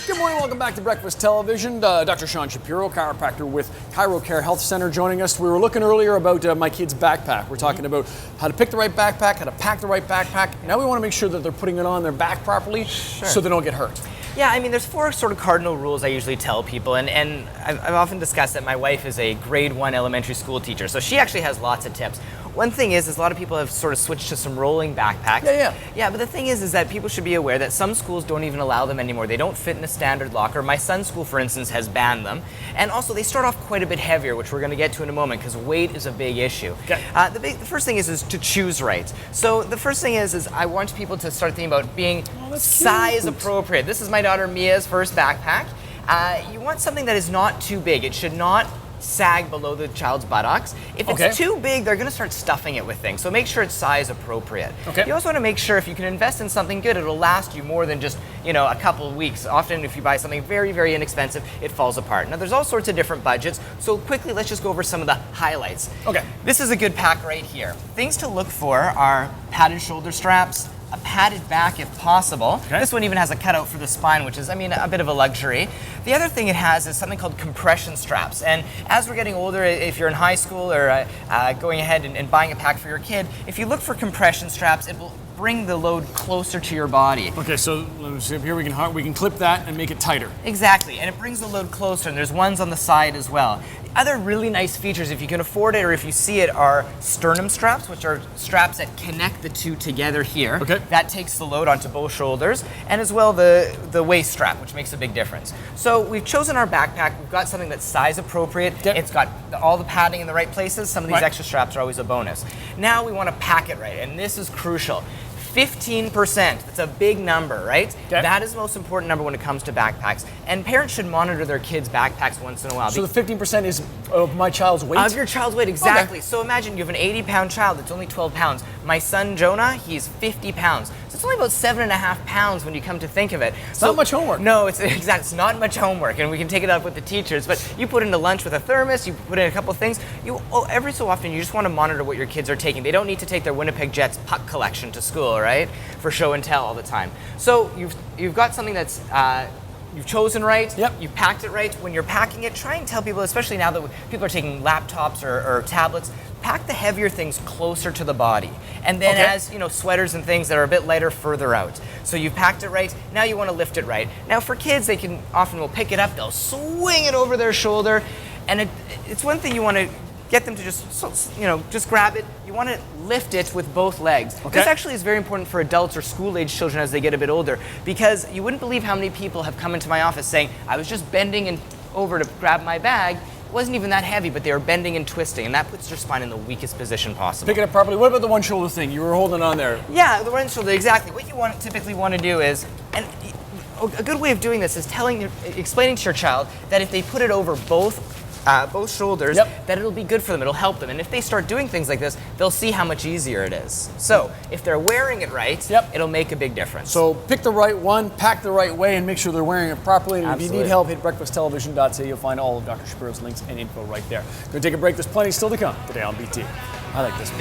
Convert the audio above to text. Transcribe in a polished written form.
Good morning, welcome back to Breakfast Television. Dr. Sean Shapiro, chiropractor with ChiroCare Health Center, joining us. We were looking earlier about my kid's backpack. We're talking about how to pick the right backpack, how to pack the right backpack. Now we want to make sure that they're putting it on their back properly so they don't get hurt. Yeah, I mean, there's 4 sort of cardinal rules I usually tell people, and I've often discussed that my wife is a grade 1 elementary school teacher, so she actually has lots of tips. One thing is a lot of people have sort of switched to some rolling backpacks. Yeah, but the thing is that people should be aware that some schools don't even allow them anymore. They don't fit in a standard locker. My son's school, for instance, has banned them. And also, they start off quite a bit heavier, which we're going to get to in a moment, because weight is a big issue. Okay. The first thing is to choose right. So the first thing is I want people to start thinking about being size appropriate. This is my daughter Mia's first backpack. You want something that is not too big. It should not sag below the child's buttocks. If it's too big, they're going to start stuffing it with things. So make sure it's size appropriate. You also want to make sure if you can invest in something good, it'll last you more than just, a couple of weeks. Often if you buy something very, very inexpensive, it falls apart. Now there's all sorts of different budgets. So quickly, let's just go over some of the highlights. This is a good pack right here. Things to look for are padded shoulder straps, a padded back if possible. This one even has a cutout for the spine, which is, a bit of a luxury. The other thing it has is something called compression straps. And as we're getting older, if you're in high school or going ahead and buying a pack for your kid, if you look for compression straps, it will bring the load closer to your body. Okay, so let me see up here, we can clip that and make it tighter. Exactly, and it brings the load closer, and there's ones on the side as well. Other really nice features, if you can afford it or if you see it, are sternum straps, which are straps that connect the two together here. That takes the load onto both shoulders, and as well the waist strap, which makes a big difference. So we've chosen our backpack. We've got something that's size appropriate. It's got all the padding in the right places. Some of these extra straps are always a bonus. Now we want to pack it right, and this is crucial. 15%, that's a big number, right? That is the most important number when it comes to backpacks. And parents should monitor their kids' backpacks once in a while. So the 15% is of my child's weight? Of your child's weight, exactly. So imagine you have an 80-pound child that's only 12 pounds. My son, Jonah, he's 50 pounds. So it's only about 7.5 pounds when you come to think of it. It's not much homework. No, it's not much homework, and we can take it up with the teachers, but you put into lunch with a thermos, you put in a couple of things. Every so often, you just want to monitor what your kids are taking. They don't need to take their Winnipeg Jets puck collection to school, right? For show and tell all the time. So you've got something that's you've chosen right, you've packed it right. When you're packing it, try and tell people, especially now that people are taking laptops or tablets, pack the heavier things closer to the body. And then as, sweaters and things that are a bit lighter further out. So you've packed it right, now you want to lift it right. Now for kids, they can often will pick it up, they'll swing it over their shoulder, and it's one thing you want to get them to just grab it. You want to lift it with both legs. This actually is very important for adults or school-age children as they get a bit older, because you wouldn't believe how many people have come into my office saying, I was just bending over to grab my bag. It wasn't even that heavy, but they were bending and twisting, and that puts their spine in the weakest position possible. Pick it up properly. What about the one shoulder thing? You were holding on there. Yeah, the one shoulder, exactly. What you typically want to do is, and a good way of doing this is explaining to your child that if they put it over both shoulders, that it'll be good for them, it'll help them. And if they start doing things like this, they'll see how much easier it is. So if they're wearing it right, it'll make a big difference. So pick the right one, pack the right way, and make sure they're wearing it properly. And if you need help, hit breakfasttelevision.ca. You'll find all of Dr. Shapiro's links and info right there. Going to take a break. There's plenty still to come today on BT. I like this one.